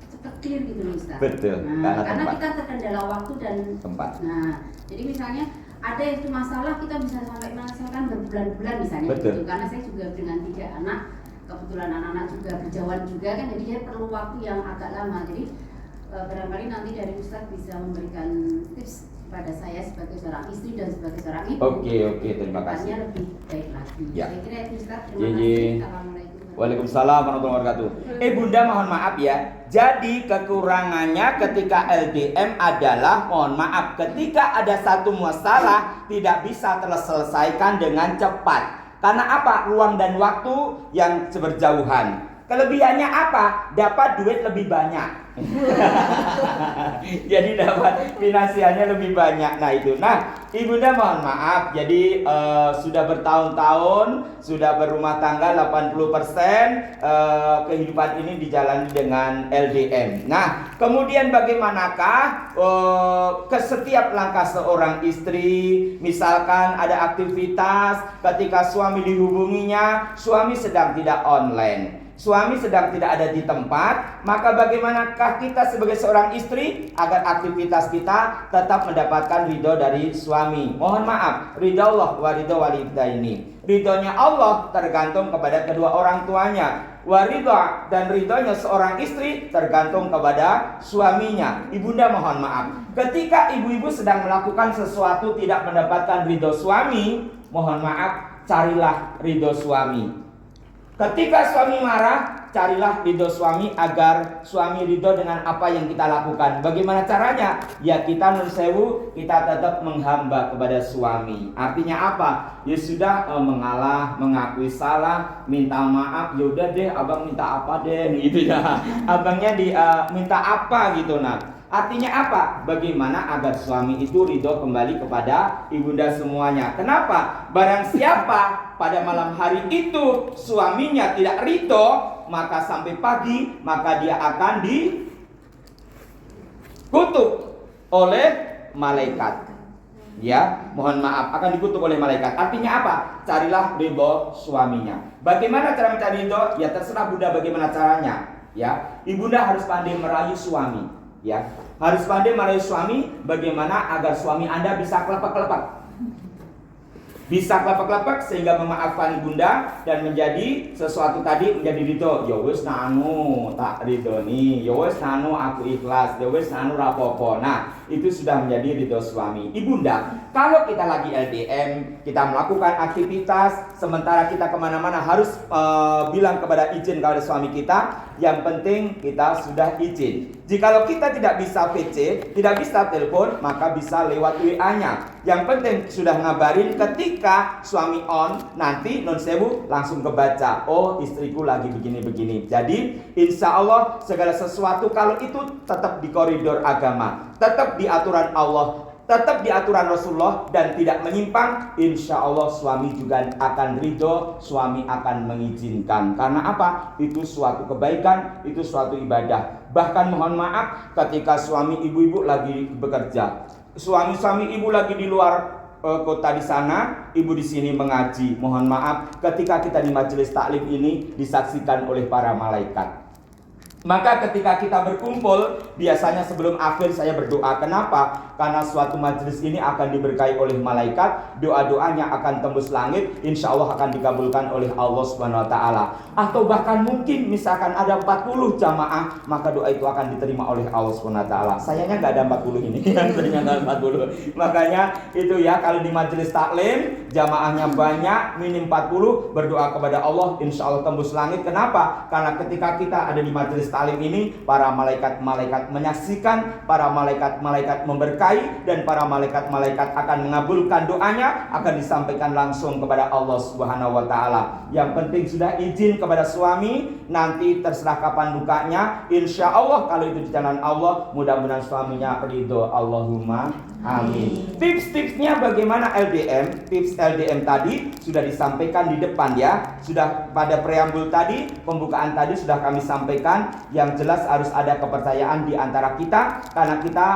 cepat clear gitu loh Ustaz. Betul. Karena kita terkendala waktu dan tempat. Nah, jadi misalnya ada itu masalah kita bisa sampai merasakan berbulan-bulan misalnya gitu. Karena saya juga dengan 3 anak, kebetulan anak-anak juga berjauhan juga kan, jadi dia perlu waktu yang agak lama. Jadi barangkali nanti dari Ustadz bisa memberikan tips kepada saya sebagai seorang istri dan sebagai seorang ibu. Oke, terima kasih. Kedepannya lebih baik lagi. Ya. Saya kira itu Ustadz. Terima Jadi, kasih. Assalamualaikum. Waalaikumsalam warahmatullahi wabarakatuh. Bunda mohon maaf ya. Jadi kekurangannya ketika LDM adalah mohon maaf ketika ada satu masalah tidak bisa terselesaikan dengan cepat. Karena apa? Ruang dan waktu yang seberjauhan. Kelebihannya apa? Dapat duit lebih banyak. Jadi dapat finansialnya lebih banyak. Nah itu. Nah ibunda mohon maaf. Jadi sudah bertahun-tahun, sudah berumah tangga 80%, kehidupan ini dijalani dengan LDM. Nah kemudian bagaimanakah ke setiap langkah seorang istri? Misalkan ada aktivitas ketika suami dihubunginya, suami sedang tidak online, suami sedang tidak ada di tempat, maka bagaimanakah kita sebagai seorang istri agar aktivitas kita tetap mendapatkan ridho dari suami? Mohon maaf, ridho Allah wa ridho walidaini. Ridhonya Allah tergantung kepada kedua orang tuanya. Waridha dan ridhonya seorang istri tergantung kepada suaminya. Ibunda mohon maaf, ketika ibu-ibu sedang melakukan sesuatu tidak mendapatkan ridho suami, mohon maaf, carilah ridho suami. Ketika suami marah, carilah ridho suami agar suami ridho dengan apa yang kita lakukan. Bagaimana caranya? Ya kita nun sewu, kita tetap menghamba kepada suami. Artinya apa? Ya sudah mengalah, mengakui salah, minta maaf. Ya udah deh, abang minta apa deh, gitu ya. Abangnya minta apa gitu. Nah, artinya apa? Bagaimana agar suami itu ridho kembali kepada ibunda semuanya. Kenapa? Barang siapa pada malam hari itu suaminya tidak ridho, maka sampai pagi maka dia akan dikutuk oleh malaikat. Ya, mohon maaf, akan dikutuk oleh malaikat. Artinya apa? Carilah ridho suaminya. Bagaimana cara mencari ridho? Ya terserah bunda bagaimana caranya. Ya, ibunda harus pandai merayu suami. Ya, harus pandai merayu suami. Bagaimana agar suami Anda bisa kelepek-kelepek, bisa kelepek-kelepek sehingga memaafkan ibunda dan menjadi sesuatu tadi menjadi ridho. Ya wis nanu tak ridho nih, ya wis nanu aku ikhlas, ya wis nanu rapopo. Nah itu sudah menjadi ridho suami. Ibunda, kalau kita lagi LDM, kita melakukan aktivitas, sementara kita kemana-mana harus bilang kepada izin kepada suami kita. Yang penting kita sudah izin. Jikalau kita tidak bisa VC, tidak bisa telepon, maka bisa lewat WA-nya. Yang penting sudah ngabarin ketika suami on, nanti non sewu langsung kebaca. Oh istriku lagi begini-begini. Jadi insya Allah segala sesuatu kalau itu tetap di koridor agama, tetap di aturan Allah, tetap di aturan Rasulullah dan tidak menyimpang, insya Allah suami juga akan ridho, suami akan mengizinkan. Karena apa? Itu suatu kebaikan, itu suatu ibadah. Bahkan mohon maaf ketika suami ibu-ibu lagi bekerja, suami-suami ibu lagi di luar kota di sana, ibu di sini mengaji. Mohon maaf ketika kita di majelis taklim ini disaksikan oleh para malaikat. Maka ketika kita berkumpul, biasanya sebelum akhir saya berdoa. Kenapa? Karena suatu majelis ini akan diberkahi oleh malaikat, doa-doanya akan tembus langit, insya Allah akan dikabulkan oleh Allah Subhanahu Wa Taala. Atau bahkan mungkin misalkan ada 40 jamaah, maka doa itu akan diterima oleh Allah Subhanahu Wa Taala. Sayangnya nggak ada 40 ini, ternyata 40. Makanya itu ya, kalau di majelis taklim jamaahnya banyak, minim 40, berdoa kepada Allah, insya Allah tembus langit. Kenapa? Karena ketika kita ada di majelis taklim ini, para malaikat-malaikat menyaksikan, para malaikat-malaikat memberkahi, dan para malaikat-malaikat akan mengabulkan doanya, akan disampaikan langsung kepada Allah Subhanahu Wa Taala. Yang penting sudah izin kepada suami, nanti terserah kapan bukanya. Insya Allah kalau itu di jalan Allah, mudah-mudahan suaminya ridho. Allahumma amin. Tips-tipsnya bagaimana LDM? Tips LDM tadi sudah disampaikan di depan ya. Sudah pada preambul tadi, pembukaan tadi sudah kami sampaikan. Yang jelas harus ada kepercayaan di antara kita, karena kita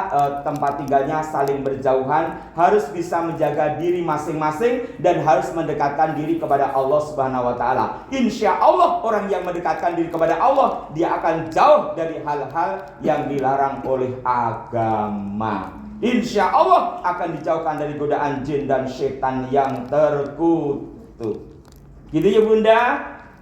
tempat tinggalnya saling berjauhan, harus bisa menjaga diri masing-masing dan harus mendekatkan diri kepada Allah Subhanahu Wa Taala. Insya Allah orang yang mendekatkan diri kepada Allah, dia akan jauh dari hal-hal yang dilarang oleh agama. Insya Allah akan dijauhkan dari godaan jin dan setan yang terkutuk. Gitu ya bunda.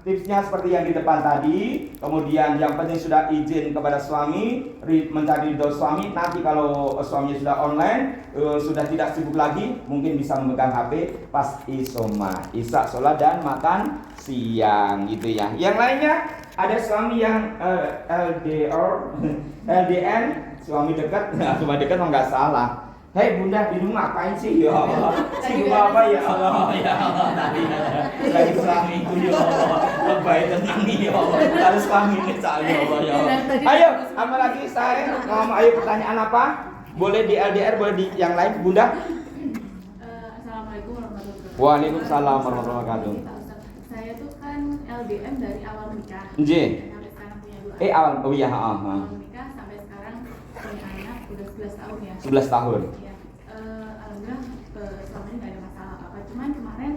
tipsnya seperti yang di depan tadi. Kemudian yang penting sudah izin kepada suami, mencari ridho suami. Nanti kalau suaminya sudah online, sudah tidak sibuk lagi, mungkin bisa memegang HP pas isya, sholat dan makan siang gitu ya. Yang lainnya ada suami yang LDN, suami dekat. Nah, suami dekat mah nggak salah. Hei bunda, di rumah ngapain sih? Ya Allah, sibuk apa ya Allah? Ya Allah, tadi lagi suamiku ya Allah, lebay tenang nih ya Allah, harus suami ini ya Allah ya Allah. Ayo, apa lagi saya ngomong, ayo pertanyaan apa? Boleh di LDR, boleh di yang lain, bunda? Assalamualaikum warahmatullahi wabarakatuh. Waalaikumsalam warahmatullahi wabarakatuh. Saya tuh kan LDM dari awal menikah. J. Sampai sekarang punya 2 anak. Awal, oh iya, Awal menikah sampai sekarang punya anak udah 11 tahun ya. 11 tahun. Iya. Alhamdulillah selama ini nggak ada masalah apa-apa. Cuman kemarin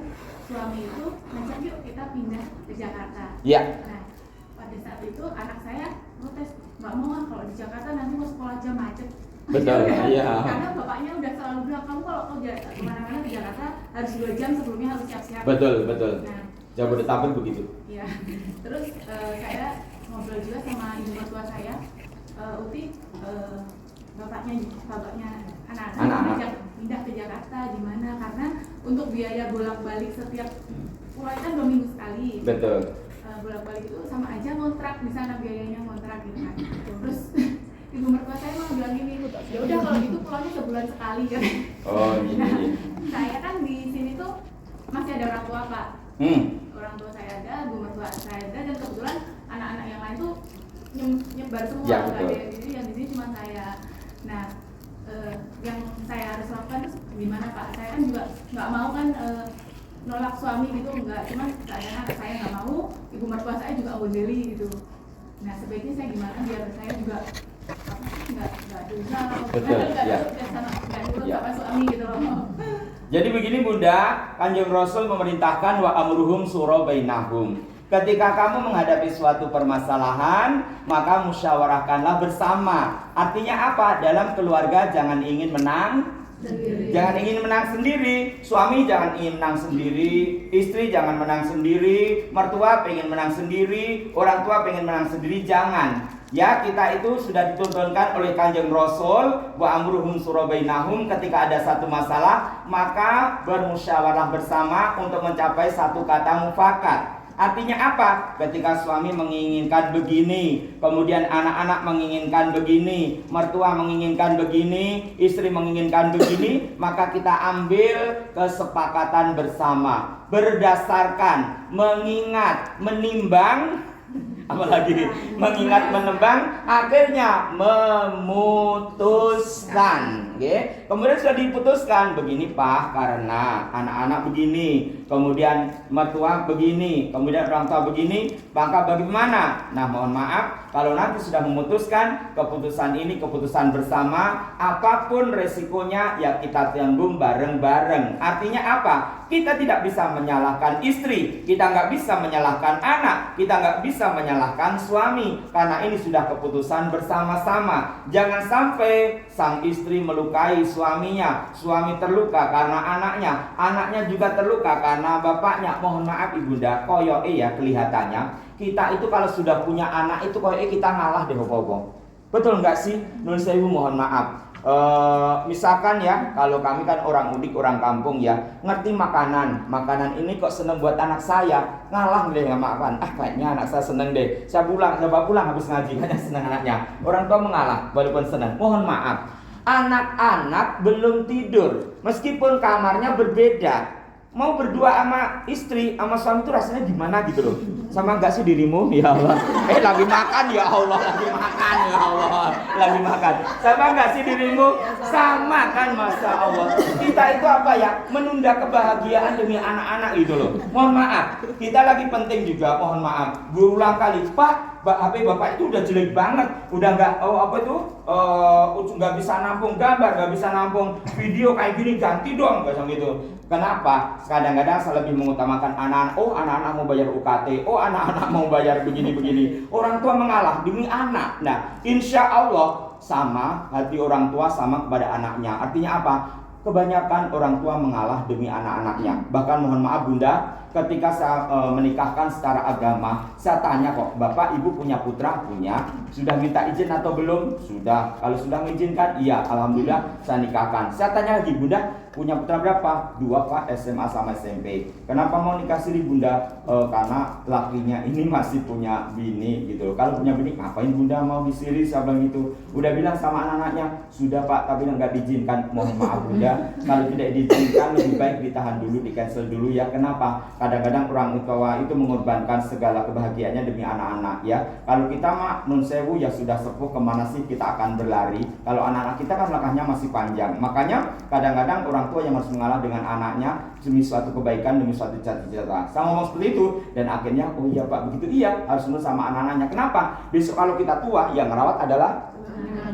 suami itu ngajak yuk kita pindah ke Jakarta. Iya. Nah, pada saat itu anak saya protes, nggak mau kalau di Jakarta nanti mau sekolah aja macet. Betul, iya. Karena bapaknya udah selalu bilang kamu kalau kemana-mana di Jakarta harus 2 jam sebelumnya harus siap-siap. Betul. Nah, Jabodetabek begitu. iya. Terus saya ngobrol juga sama ibu mertua saya, Uti, bapaknya anak-anak ngajak pindah ke Jakarta gimana? Karena untuk biaya bolak-balik setiap pulau kan 2 minggu sekali. Betul. Bolak-balik itu sama aja ngontrak di sana, biayanya ngontrak gitu kan. Terus ibu mertua saya mau bilang gini, ya udah kalau gitu pulangnya sebulan sekali kan. Oh iya. Nah, saya kan di sini tuh masih ada orang tua Pak. Orang tua saya ada, ibu mertua saya ada, dan kebetulan anak-anak yang lain tuh nyebar semua, Ya, nggak ada betul. yang di sini, yang di sini cuma saya. Nah, yang saya harus lakukan itu gimana Pak? Saya kan juga nggak mau kan nolak suami gitu, nggak, cuman keadaan saya nggak mau, ibu mertua saya juga ondeli gitu. Nah, sebaiknya saya gimana biar saya juga nggak dosa, Betul, ya. nggak nurut Ya. sama suami gitu loh. Jadi begini bunda, Kanjeng Rasul memerintahkan wa amruhum sura bainahum. Ketika kamu menghadapi suatu permasalahan, maka musyawarahkanlah bersama. Artinya apa? Dalam keluarga jangan ingin menang Sendiri. Jangan ingin menang sendiri. Suami jangan ingin menang sendiri, istri jangan menang sendiri, mertua pengen menang sendiri, orang tua pengen menang sendiri. Jangan. Ya, kita itu sudah dituntunkan oleh Kanjeng Rasul wa amruhum sura bainahum. Ketika ada satu masalah, maka bermusyawarah bersama untuk mencapai satu kata mufakat. Artinya apa? Ketika suami menginginkan begini, kemudian anak-anak menginginkan begini, mertua menginginkan begini, istri menginginkan begini, maka kita ambil kesepakatan bersama berdasarkan mengingat, menimbang, apalagi mengingat, menembang, akhirnya memutuskan. Okay? Kemudian sudah diputuskan begini Pak, karena anak-anak begini, kemudian mertua begini, kemudian orang tua begini, maka bagaimana? Nah, mohon maaf kalau nanti sudah memutuskan keputusan ini keputusan bersama, apapun resikonya ya kita tanggung bareng-bareng. Artinya apa? Kita tidak bisa menyalahkan istri, kita nggak bisa menyalahkan anak, kita nggak bisa menyalahkan suami, karena ini sudah keputusan bersama-sama. Jangan sampai sang istri melukai suaminya, suami terluka karena anaknya, anaknya juga terluka karena bapaknya. Mohon maaf ibunda, koyoke ya kelihatannya kita itu kalau sudah punya anak itu koyoke kita ngalah deh opo-opo. Betul nggak sih? Nun sewu, mohon maaf. Misalkan ya, kalau kami kan orang udik, orang kampung ya, ngerti makanan ini kok seneng buat anak saya, ngalah deh nggak makan. Kayaknya anak saya seneng deh. Saya pulang habis ngaji, hanya seneng anaknya. Orang tua mengalah walaupun seneng. Mohon maaf, anak-anak belum tidur, meskipun kamarnya berbeda, mau berdua sama istri, sama suami itu rasanya gimana gitu loh. Sama enggak sih dirimu? Ya Allah. Lagi makan ya Allah, lagi makan ya Allah. Lagi makan. Sama enggak sih dirimu? Sama kan, Masya Allah. Kita itu apa ya? Menunda kebahagiaan demi anak-anak gitu loh. Mohon maaf, kita lagi penting juga, mohon maaf. Berulang kali, Pak, HP bapak itu udah jelek banget, udah nggak nggak bisa nampung gambar, nggak bisa nampung video kayak gini, ganti dong, kayak gitu. Kenapa? Kadang-kadang saya lebih mengutamakan anak-anak. Oh, anak-anak mau bayar UKT, oh anak-anak mau bayar begini-begini. Orang tua mengalah demi anak. Nah, insya Allah sama hati orang tua sama kepada anaknya. Artinya apa? Kebanyakan orang tua mengalah demi anak-anaknya. Bahkan mohon maaf bunda, ketika saya menikahkan secara agama, saya tanya kok, Bapak Ibu punya putra? Punya. Sudah minta izin atau belum? Sudah. Kalau sudah mengizinkan, iya, alhamdulillah saya nikahkan. Saya tanya lagi, Bunda punya putra berapa? 2 Pak, SMA sama SMP. Kenapa mau nikah siri Bunda? Karena lakinya ini masih punya bini gitu. Kalau punya bini, ngapain Bunda mau disiri? Saya bilang gitu. Udah bilang sama anak-anaknya, sudah Pak, tapi nggak diizinkan. Mohon maaf Bunda, kalau tidak diizinkan lebih baik ditahan dulu, di cancel dulu ya. Kenapa? Kadang-kadang orang tua itu mengorbankan segala kebahagiaannya demi anak-anak ya. Kalau kita mah nun sewu ya sudah sepuh, kemana sih kita akan berlari? Kalau anak-anak kita kan langkahnya masih panjang. Makanya kadang-kadang orang tua yang harus mengalah dengan anaknya demi suatu kebaikan, demi suatu cita-cita. Saya ngomong seperti itu dan akhirnya oh iya Pak begitu, iya harus nurut sama anak-anaknya. Kenapa? Besok kalau kita tua yang merawat adalah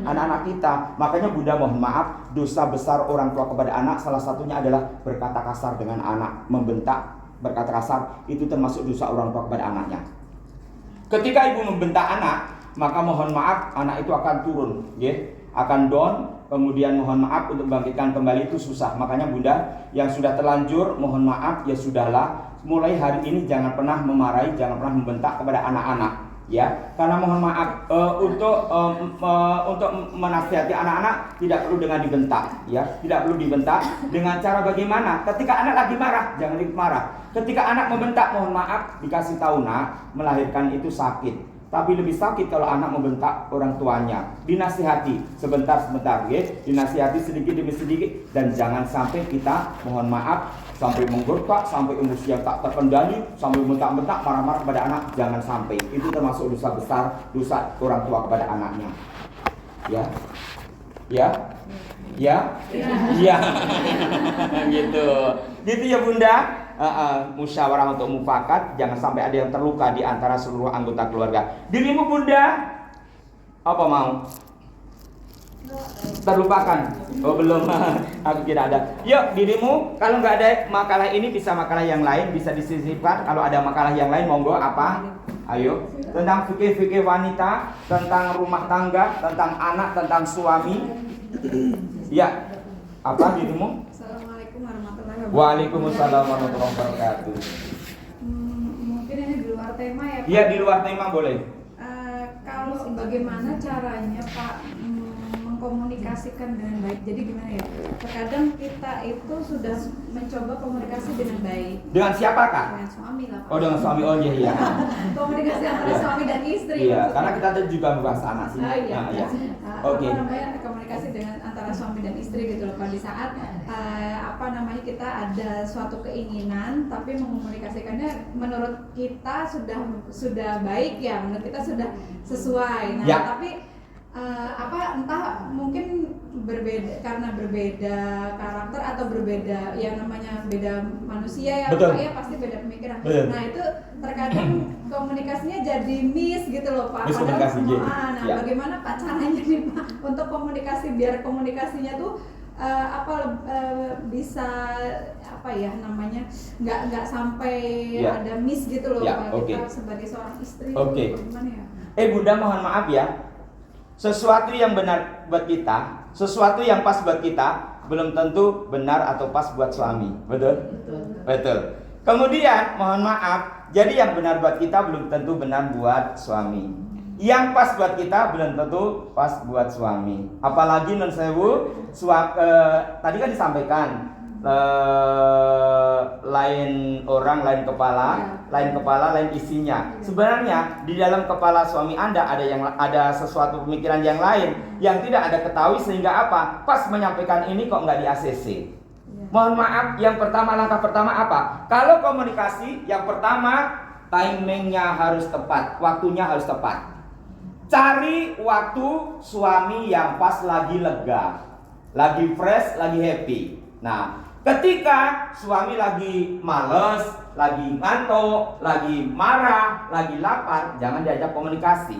anak-anak kita. Makanya Bunda mohon maaf, dosa besar orang tua kepada anak salah satunya adalah berkata kasar dengan anak, membentak, berkata kasar itu termasuk dosa orang tua kepada anaknya. Ketika ibu membentak anak, maka mohon maaf anak itu akan turun, ya, akan down. Kemudian mohon maaf untuk bangkitkan kembali itu susah. Makanya Bunda yang sudah terlanjur mohon maaf ya sudahlah. Mulai hari ini jangan pernah memarahi, jangan pernah membentak kepada anak-anak. Ya, karena mohon maaf untuk menasihati anak-anak tidak perlu dengan dibentak, ya, tidak perlu dibentak. Dengan cara bagaimana? Ketika anak lagi marah, jangan ikut marah. Ketika anak membentak, mohon maaf, dikasih tahu nak, melahirkan itu sakit. Tapi lebih sakit kalau anak membentak orang tuanya. Dinasihati sebentar-sebentar, ya, dinasihati sedikit demi sedikit dan jangan sampai kita mohon maaf sampai menggertak, sampai emosi yang tak terkendali, sampai bentak-bentak, marah-marah kepada anak, jangan sampai. Itu termasuk dosa besar, dosa orang tua kepada anaknya. Ya, ya, ya, ya, gitu, gitu ya Bunda. Musyawarah untuk mufakat, jangan sampai ada yang terluka di antara seluruh anggota keluarga. Dirimu Bunda, apa mau? Terlupakan? Oh belum, aku kira ada. Yuk dirimu, kalau nggak ada makalah ini bisa makalah yang lain, bisa disisipkan. Kalau ada makalah yang lain monggo apa? Ayo, tentang fikih-fikih wanita, tentang rumah tangga, tentang anak, tentang suami. Ya, apa dirimu? Assalamualaikum warahmatullahi wabarakatuh. Waalaikumsalam warahmatullahi wabarakatuh. Mungkin ini di luar tema ya Pak? Iya di luar tema boleh. Kalau bagaimana caranya Pak mengkomunikasikan dengan baik? Jadi gimana ya? Terkadang kita itu sudah mencoba komunikasi dengan baik. Dengan siapa Kak? Dengan suami lah Pak. Oh dengan suami, oh iya. Komunikasi antara Ya. suami dan istri. Iya, maksudnya. karena kita ada juga membahas anak sih. Oh, iya. Nah, iya. Oke. Oke. Apa namanya komunikasi dengan antara suami dan istri gitu loh Pak. Di saat apa namanya kita ada suatu keinginan tapi mengomunikasikannya menurut kita sudah baik ya, menurut kita sudah sesuai. Nah, Ya. tapi entah mungkin karena berbeda karakter atau berbeda yang namanya beda manusia ya Betul. Pak ya, pasti beda pemikiran. Betul. Nah itu terkadang komunikasinya jadi miss gitu loh Pak. Miskomunikasi, Padahal jadi. nah Ya. bagaimana Pak caranya nih Pak untuk komunikasi biar komunikasinya tuh bisa apa ya namanya nggak sampai Ya. ada miss gitu loh Ya, Pak. oke. Kita sebagai seorang istri Oke. gimana ya? Bunda mohon maaf ya. Sesuatu yang benar buat kita, sesuatu yang pas buat kita, belum tentu benar atau pas buat suami. Betul? Betul. Kemudian mohon maaf, jadi yang benar buat kita belum tentu benar buat suami. Yang pas buat kita belum tentu pas buat suami. Apalagi non sewu, tadi kan disampaikan lain orang, lain kepala, lain isinya. Sebenarnya di dalam kepala suami Anda ada sesuatu pemikiran yang lain yang tidak Anda ketahui sehingga apa? Pas menyampaikan ini kok nggak di ACC. Mohon maaf, langkah pertama apa? Kalau komunikasi, yang pertama timingnya harus tepat, waktunya harus tepat. Cari waktu suami yang pas lagi lega, lagi fresh, lagi happy. Nah, ketika suami lagi males, lagi ngantuk, lagi marah, lagi lapar, jangan diajak komunikasi.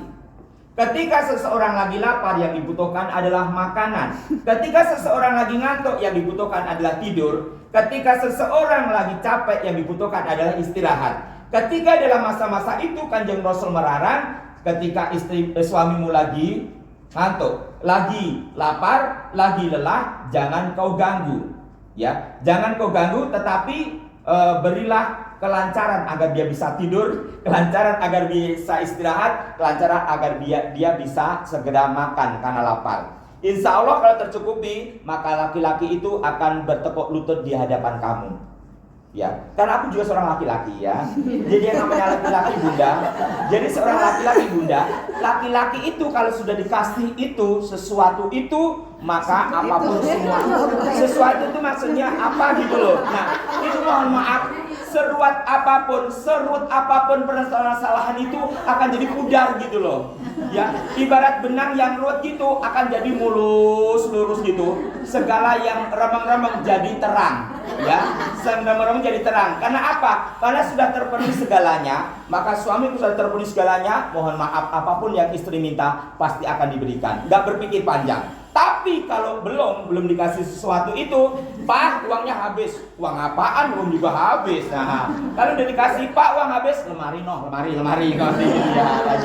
Ketika seseorang lagi lapar, yang dibutuhkan adalah makanan. Ketika seseorang lagi ngantuk, yang dibutuhkan adalah tidur. Ketika seseorang lagi capek, yang dibutuhkan adalah istirahat. Ketika dalam masa-masa itu Kanjeng Rasul melarang, ketika suamimu lagi ngantuk, lagi lapar, lagi lelah, jangan kau ganggu. Ya, jangan kau ganggu, tetapi berilah kelancaran agar dia bisa tidur, kelancaran agar bisa istirahat, kelancaran agar dia bisa segera makan karena lapar. Insya Allah kalau tercukupi, maka laki-laki itu akan bertekuk lutut di hadapan kamu. Ya, karena aku juga seorang laki-laki ya. Jadi yang namanya laki-laki bunda. Jadi seorang laki-laki bunda, laki-laki itu kalau sudah dikasih itu sesuatu itu, maka apapun semua. Sesuatu itu maksudnya apa gitu loh. Nah, itu mohon maaf, serut apapun permasalahan itu akan jadi pudar gitu loh. Ya, ibarat benang yang ruwet gitu akan jadi mulus lurus gitu. Segala yang remeng-remeng jadi terang. Ya, remeng-remeng jadi terang. Karena apa? Karena sudah terpenuhi segalanya, maka suamiku sudah terpenuhi segalanya. Mohon maaf, apapun yang istri minta pasti akan diberikan. Gak berpikir panjang. Tapi kalau belum dikasih sesuatu itu, Pak, uangnya habis. Uang apaan? Uang juga habis. Nah, kalau udah dikasih Pak, uang habis, lemari ya,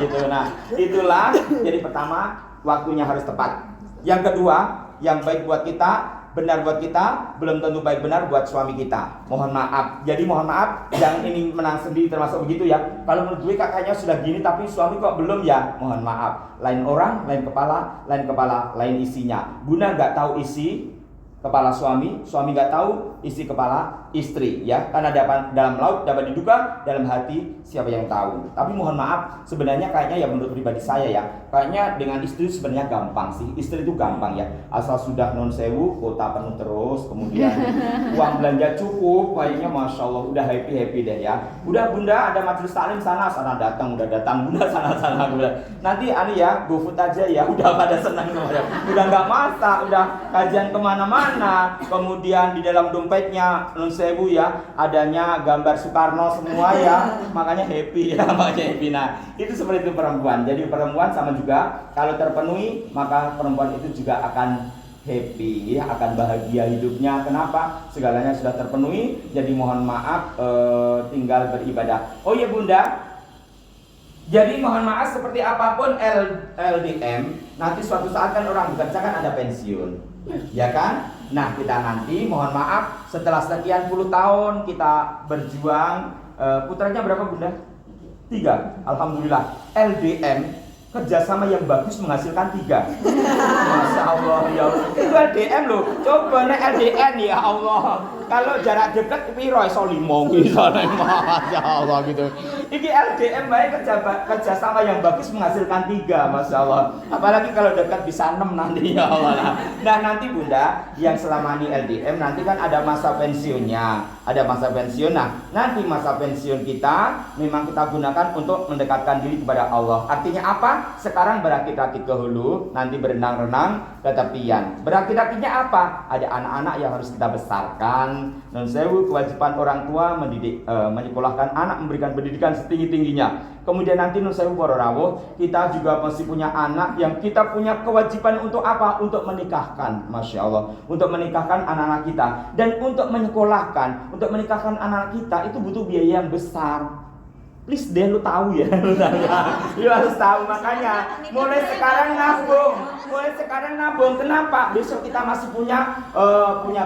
gitu. Nah, itulah. Jadi pertama, waktunya harus tepat. Yang kedua, yang baik buat kita, benar buat kita, belum tentu baik benar buat suami kita. Mohon maaf. Jadi mohon maaf, jangan ini menang sendiri termasuk begitu ya. Kalau menurut gue kakaknya sudah gini tapi suami kok belum ya. Mohon maaf. Lain orang, lain kepala, lain isinya. Bunda nggak tahu isi kepala suami nggak tahu isi kepala istri ya. Karena dalam laut dapat diduga, dalam hati siapa yang tahu. Tapi mohon maaf, sebenarnya kayaknya ya menurut pribadi saya ya, kayaknya dengan istri sebenarnya gampang sih. Istri itu gampang ya, asal sudah non sewu, kota penuh terus, kemudian uang belanja cukup, kayaknya masya Allah udah happy deh ya. Udah bunda ada majelis taklim sana datang, udah datang bunda sana bunda. Nanti ya GoFood aja ya, udah pada senang semuanya. Udah nggak masak, udah kajian kemana-mana, kemudian di dalam dompetnya non sewu ya, adanya gambar Soekarno semua ya, makanya happy ya, Nah, itu seperti itu perempuan. Jadi perempuan sama juga, kalau terpenuhi maka perempuan itu juga akan happy, akan bahagia hidupnya. Kenapa? Segalanya sudah terpenuhi. Jadi mohon maaf, tinggal beribadah. Oh iya bunda. Jadi mohon maaf, seperti apapun LDM, nanti suatu saat kan orang bekerja kan ada pensiun, ya kan? Nah kita nanti mohon maaf setelah sekian puluh tahun kita berjuang, putranya berapa bunda? 3. Alhamdulillah. LDM kerjasama yang bagus menghasilkan 3. Masya Allah ya Allah. Itu LDM loh. Coba nih LDN ya Allah. Kalau jarak dekat piro iso 5 Masya Allah gitu. Iki LDM baik kerjasama yang bagus menghasilkan 3, Masya Allah. Apalagi kalau dekat bisa 6 nanti ya Allah. Nah nanti bunda yang selama ini LDM nanti kan ada masa pensiunnya, ada masa pensiun. Nah nanti masa pensiun kita memang kita gunakan untuk mendekatkan diri kepada Allah. Artinya apa? Sekarang berakit-rakit ke hulu, nanti berenang-renang ke tepian. Berakit-rakitnya apa? Ada anak-anak yang harus kita besarkan. Non sewu, kewajiban orang tua mendidik, menyekolahkan anak, memberikan pendidikan setinggi-tingginya. Kemudian nanti non sewu para rawuh, kita juga masih punya anak yang kita punya kewajiban untuk apa? Untuk menikahkan, Masya Allah. Untuk menikahkan anak-anak kita. Dan untuk menyekolahkan, untuk menikahkan anak kita itu butuh biaya yang besar. Please deh, lu tahu ya, lu harus tahu. Makanya mulai sekarang nabung. Kenapa? Besok kita masih punya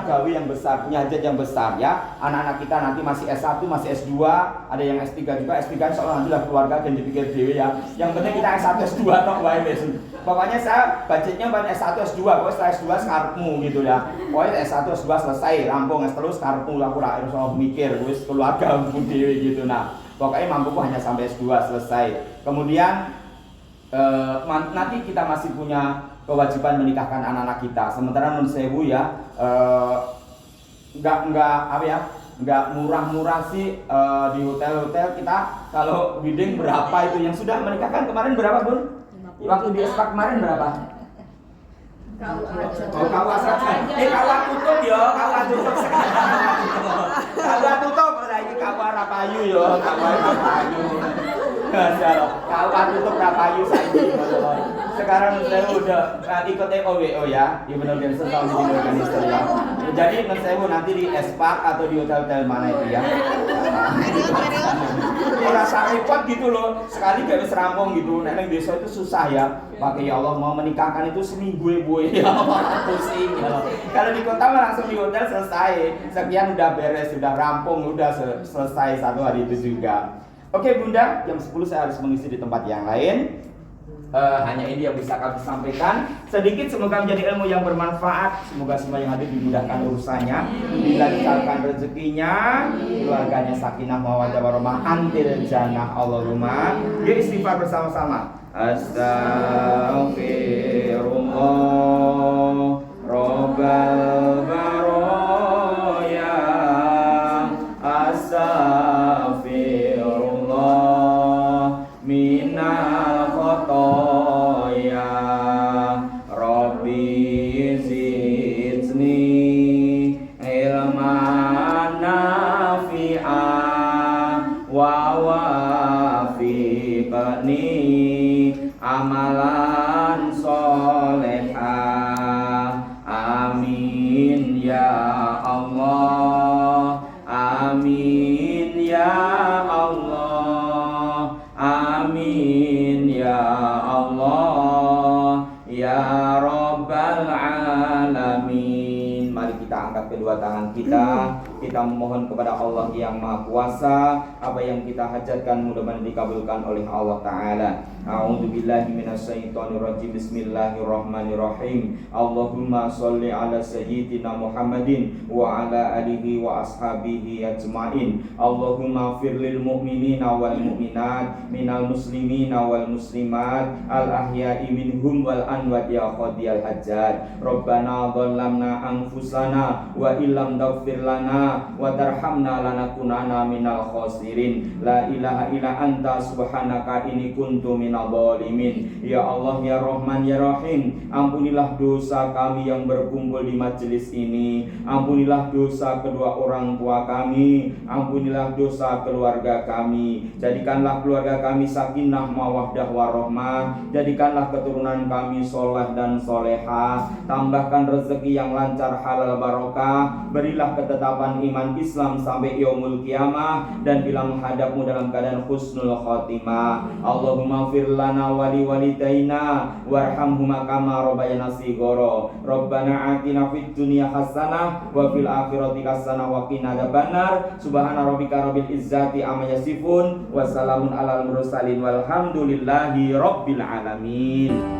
gawe yang besar, punya hajat yang besar ya. Anak-anak kita nanti masih S1, masih S2, ada yang S3 juga. S3 soalnya nanti lah keluarga dan dipikir dewe ya. Yang penting kita S1, S2 tok wae wis. Pokoknya saya budgetnya bukan S1, S2, pokoknya setelah S2 sekarepmu gitu ya. Pokoknya S1, S2 selesai, rampung, S3 sekarepmu, aku ora usah mikir, wis keluarga dewe gitu. Nah, pokoknya mampuku hanya sampai S2 selesai. Kemudian nanti kita masih punya kewajiban menikahkan anak-anak kita. Sementara non sewu ya, nggak murah-murah sih di hotel-hotel kita. Kalau bidding berapa itu? Yang sudah menikahkan kemarin berapa bun? Waktu di SPAK kemarin berapa? Kau saja. Kau tutup yo, kau tutup sekarang. Kau tutup lagi kau rapayu yo, kau rapayu. Kau tutup rapayu saiki. Sekarang saya udah ikut OWO ya, Event Organizer Organizer ya. Jadi saya nanti di SPAK atau di hotel-hotel mana itu ya. Merasa repot gitu loh, sekali gak bisa rampung gitu. Nenek desa itu susah ya. Pakai ya Allah mau menikahkan itu seminggu ya pusing ya. Kalau di kota mah langsung di hotel selesai. Sekian udah beres, sudah rampung, udah selesai satu hari itu juga. Oke Bunda, jam 10 saya harus mengisi di tempat yang lain. Hanya ini yang bisa kami sampaikan sedikit, semoga menjadi ilmu yang bermanfaat. Semoga semua yang hadir dimudahkan urusannya, dilancarkan rezekinya, keluarganya sakinah mawaddah warahmah, antil jannah Allahumma. Yuk istighfar bersama-sama. Astaghfirullah Rabbal baraya, astaghfirullah minal khotoya, Rabbi zidni ilman nafi'an wa wafiqni amalan solehah. Amin ya Allah, amin ya Allah, amin ya Allah, ya Rabbal alamin. Mari kita angkat kedua tangan kita memohon kepada Allah yang Maha Kuasa. Apa yang kita hajatkan mudah-mudahan dikabulkan oleh Allah Ta'ala. A'udzubillahi minasyaitonirrajim. Bismillahirrahmanirrahim. Allahumma sholli ala sayyidina Muhammadin wa ala alihi wa ashabihi ajmain. Allahumma fir lil mu'minina wal mu'minat minal muslimina wal muslimat al ahya'i minhum wal anwat ya qadiyal hajat. Rabbana dhallamna anfusana wa illam taghfir lana wa tarhamna lanakunanna minal khasirin. La ilaha illa anta subhanaka inni kuntu minal zalimin. Ya Allah ya Rahman ya Rahim, ampunilah dosa kami yang berkumpul di majelis ini. Ampunilah dosa kedua orang tua kami, ampunilah dosa keluarga kami. Jadikanlah keluarga kami sakinah mawaddah warahmah. Jadikanlah keturunan kami soleh dan solehah. Tambahkan rezeki yang lancar halal barokah. Berilah ketetapan iman Islam sampai yaumul qiyamah, dan bila menghadapmu dalam keadaan husnul khotimah. Allahumma fir lana wa li walidaina warhamhuma kama rabbayana shighara. Rabbana atina fid dunya hasanah wa fil akhirati hasanah wa qina adzabannar. Subhana rabbika rabbil izzati amma yasifun wa salamun alal mursalin walhamdulillahi rabbil alamin.